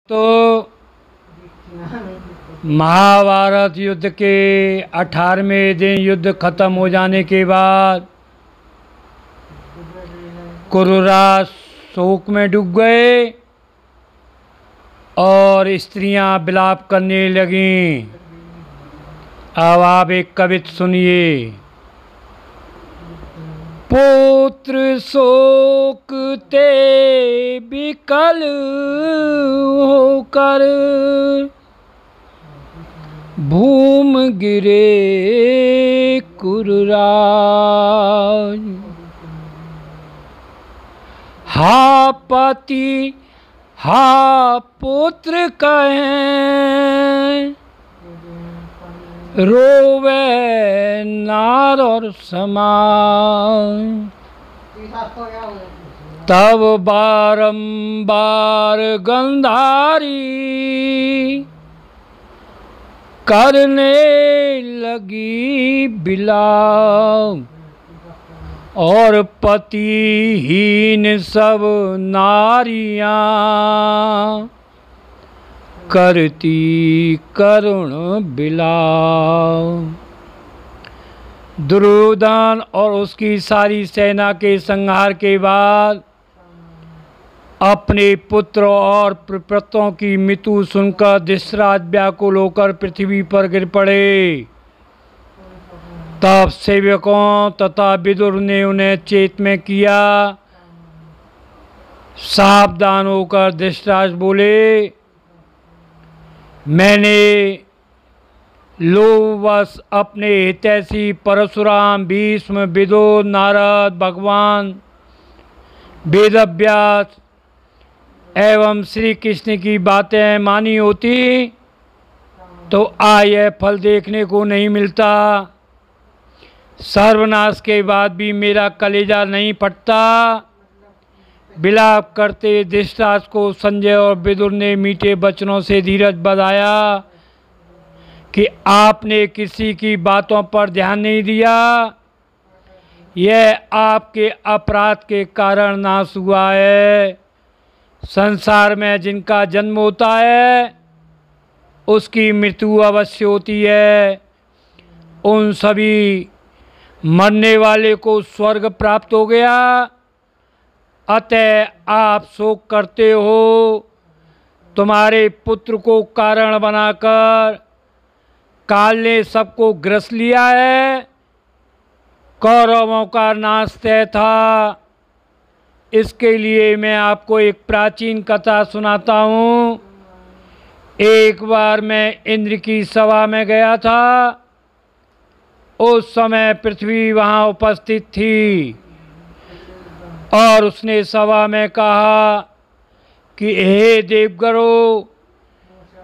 तो महाभारत युद्ध के 18वें दिन युद्ध खत्म हो जाने के बाद कुरुराज शोक में डूब गए और स्त्रियां विलाप करने लगीं। अब आप एक कविता सुनिए। पुत्र शोक ते विकल होकर भूम गिरे कुरुराज। हा पति हा पुत्र कहें रोवे नार और समाज। तब बारंबार गंधारी करने लगी बिलाप और पतिहीन सब नारियां करती करुण बिलाप। दुर्योधन और उसकी सारी सेना के संहार के बाद अपने पुत्र और प्रपत्रों की मृत्यु सुनकर धृतराष्ट्र व्याकुल होकर पृथ्वी पर गिर पड़े। तब सेवकों तथा विदुर ने उन्हें चेत में किया। सावधान होकर धृतराष्ट्र बोले, मैंने लोभवश अपने हितैषी परशुराम, भीष्म, विदुर, नारद, भगवान वेदव्यास एवं श्री कृष्ण की बातें मानी होती तो यह फल देखने को नहीं मिलता। सर्वनाश के बाद भी मेरा कलेजा नहीं फटता। विलाप करते धृतराष्ट्र को संजय और विदुर ने मीठे वचनों से धीरज बधाया कि आपने किसी की बातों पर ध्यान नहीं दिया। यह आपके अपराध के कारण नाश हुआ है। संसार में जिनका जन्म होता है उसकी मृत्यु अवश्य होती है। उन सभी मरने वाले को स्वर्ग प्राप्त हो गया। अतः आप शोक करते हो। तुम्हारे पुत्र को कारण बनाकर काल ने सबको ग्रस लिया है। कौरवों का नाश तय था। इसके लिए मैं आपको एक प्राचीन कथा सुनाता हूँ। एक बार मैं इंद्र की सभा में गया था। उस समय पृथ्वी वहाँ उपस्थित थी और उसने सभा में कहा कि हे देवगणों,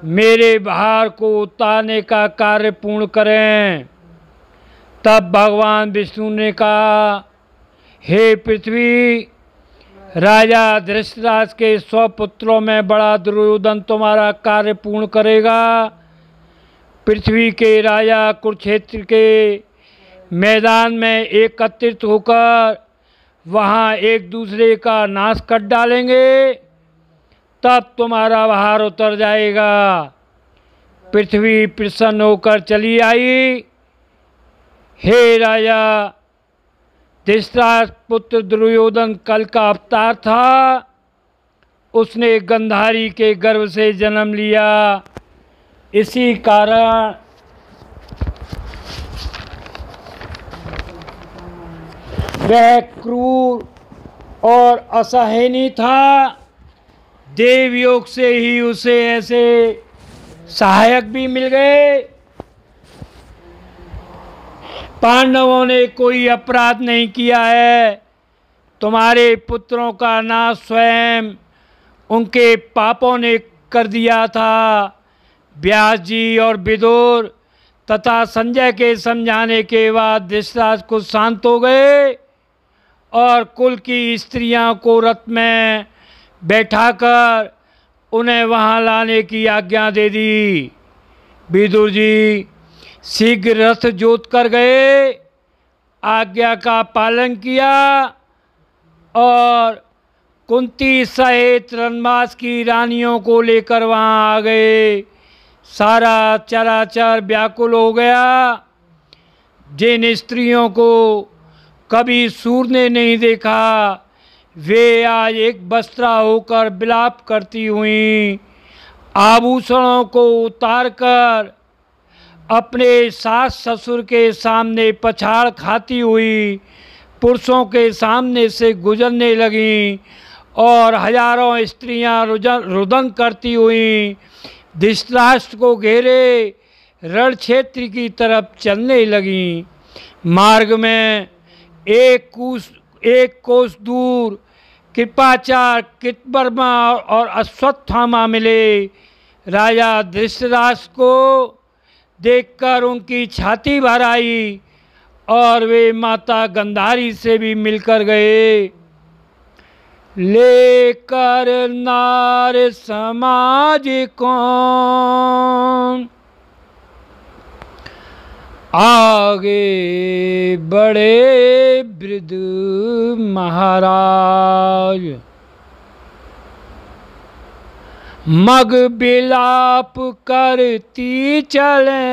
मेरे भार को उतारने का कार्य पूर्ण करें। तब भगवान विष्णु ने कहा, हे पृथ्वी, राजा धृतराष्ट्र के 100 पुत्रों में बड़ा दुर्योधन तुम्हारा कार्य पूर्ण करेगा। पृथ्वी के राजा कुरुक्षेत्र के मैदान में एकत्रित होकर वहाँ एक दूसरे का नाश कर डालेंगे। तब तुम्हारा भार उतर जाएगा। पृथ्वी प्रसन्न होकर चली आई। हे राजा, धृतराष्ट्र पुत्र दुर्योधन कल का अवतार था। उसने गंधारी के गर्भ से जन्म लिया। इसी कारण वह क्रूर और असहनीय था। देवयोग से ही उसे ऐसे सहायक भी मिल गए। पांडवों ने कोई अपराध नहीं किया है। तुम्हारे पुत्रों का नाश स्वयं उनके पापों ने कर दिया था। व्यास जी और विदुर तथा संजय के समझाने के बाद धृतराष्ट्र कुछ शांत हो गए और कुल की स्त्रियों को रथ में बैठाकर उन्हें वहां लाने की आज्ञा दे दी। विदुर जी शीघ्र रथ जोत कर गए, आज्ञा का पालन किया और कुंती सहित रणमास की रानियों को लेकर वहाँ आ गए। सारा चराचर व्याकुल हो गया। जिन स्त्रियों को कभी सूर्य ने नहीं देखा, वे आज एक वस्त्रा होकर विलाप करती हुई, आभूषणों को उतारकर अपने सास ससुर के सामने पछाड़ खाती हुई पुरुषों के सामने से गुजरने लगीं और हजारों स्त्रियां रुदन करती हुई धृतराष्ट्र को घेरे रण क्षेत्र की तरफ चलने लगीं। मार्ग में एक कोस दूर कृपाचार्य, कृतवर्मा और अश्वत्थामा मिले। राजा धृतराष्ट्र को देखकर उनकी छाती भर आई और वे माता गंधारी से भी मिलकर गए। लेकर नार समाज को आगे बढ़े वृद्ध महाराज, मग बिलाप करती चले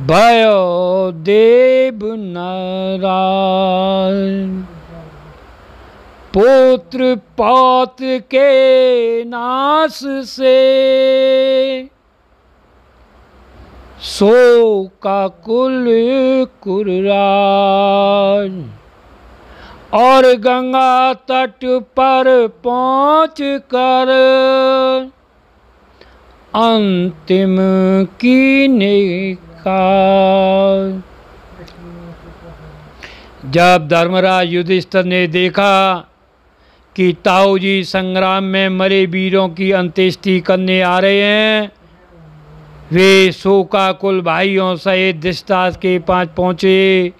भयो देव नाराज। पुत्र पौत्र के नाश से शोकाकुल कुर्राज, और गंगा तट पर पहुँच कर अंतिम कीने का। जब धर्मराज युधिष्ठिर ने देखा कि ताऊ जी संग्राम में मरे वीरों की अंत्येष्टि करने आ रहे हैं, वे शोकाकुल भाइयों सहित धृतराष्ट्र के पास पहुँचे।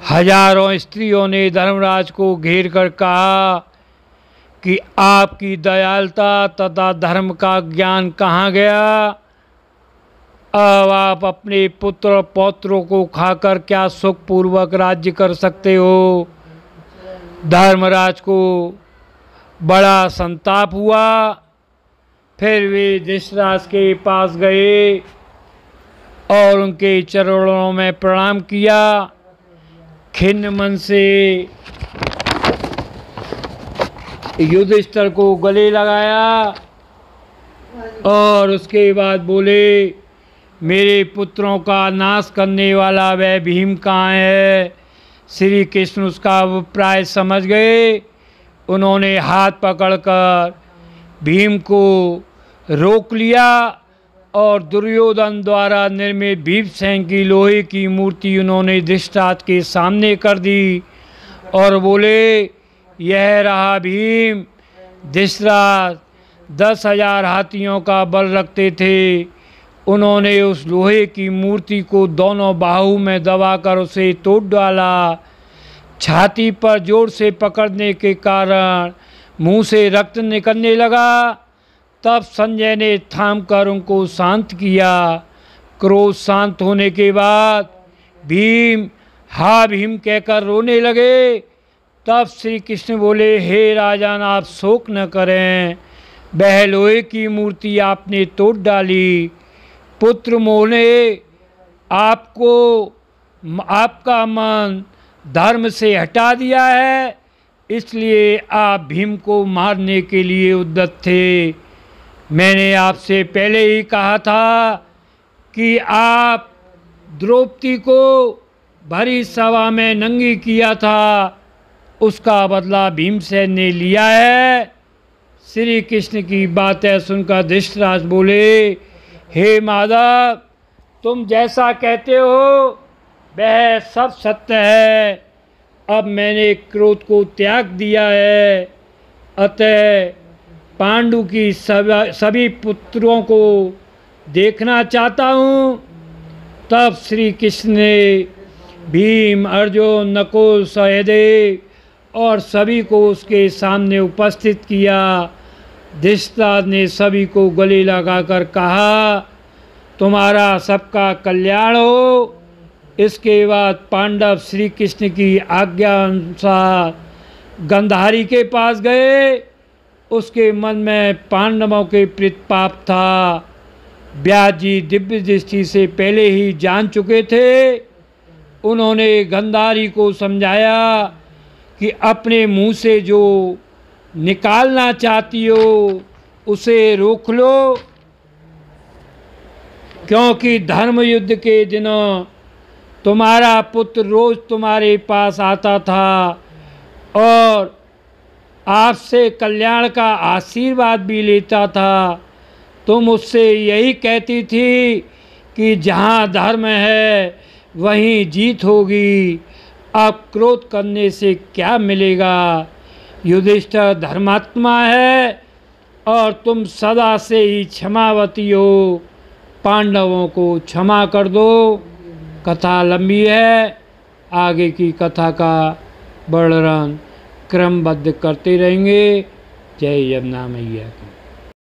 हजारों स्त्रियों ने धर्मराज को घेर कर कहा कि आपकी दयालुता तथा धर्म का ज्ञान कहाँ गया? अब आप अपने पुत्र और पौत्रों को खाकर क्या सुखपूर्वक राज्य कर सकते हो? धर्मराज को बड़ा संताप हुआ। फिर वे धृतराष्ट्र के पास गए और उनके चरणों में प्रणाम किया। खिन्न मन से युधिष्ठिर को गले लगाया और उसके बाद बोले, मेरे पुत्रों का नाश करने वाला वह भीम कहाँ है? श्री कृष्ण उसका अभिप्राय समझ गए। उन्होंने हाथ पकड़कर भीम को रोक लिया और दुर्योधन द्वारा निर्मित भीमसेन की लोहे की मूर्ति उन्होंने धृतराष्ट्र के सामने कर दी और बोले, यह रहा भीम। धृतराष्ट्र 10,000 हाथियों का बल रखते थे। उन्होंने उस लोहे की मूर्ति को दोनों बाहु में दबाकर उसे तोड़ डाला। छाती पर जोर से पकड़ने के कारण मुंह से रक्त निकलने लगा। तब संजय ने थामकर उनको शांत किया। क्रोध शांत होने के बाद भीम हा भीम कहकर रोने लगे। तब श्री कृष्ण बोले, हे राजन, आप शोक न करें। वह लोहे की मूर्ति आपने तोड़ डाली। पुत्र मोह ने आपका मन धर्म से हटा दिया है, इसलिए आप भीम को मारने के लिए उद्यत थे। मैंने आपसे पहले ही कहा था कि आप द्रौपदी को भरी सभा में नंगी किया था, उसका बदला भीमसेन ने लिया है। श्री कृष्ण की बातें सुनकर धृतराष्ट्र बोले, हे माधव, तुम जैसा कहते हो वह सब सत्य है। अब मैंने क्रोध को त्याग दिया है, अतः पांडु की सभी पुत्रों को देखना चाहता हूँ। तब श्री कृष्ण ने भीम, अर्जुन, नकुल, सहदेव और सभी को उसके सामने उपस्थित किया। धृतराष्ट्र ने सभी को गले लगाकर कहा, तुम्हारा सबका कल्याण हो। इसके बाद पांडव श्री कृष्ण की आज्ञा अनुसार गंधारी के पास गए। उसके मन में पांडवों के प्रति पाप था। व्यास जी दिव्य दृष्टि से पहले ही जान चुके थे। उन्होंने गंधारी को समझाया कि अपने मुंह से जो निकालना चाहती हो उसे रोक लो, क्योंकि धर्म युद्ध के दिनों तुम्हारा पुत्र रोज तुम्हारे पास आता था और आपसे कल्याण का आशीर्वाद भी लेता था। तुम उससे यही कहती थी कि जहाँ धर्म है वहीं जीत होगी। अब क्रोध करने से क्या मिलेगा? युधिष्ठिर धर्मात्मा है और तुम सदा से ही क्षमावती हो। पांडवों को क्षमा कर दो। कथा लंबी है, आगे की कथा का वर्णन क्रमबद्ध करते रहेंगे। जय यमुना मैया की।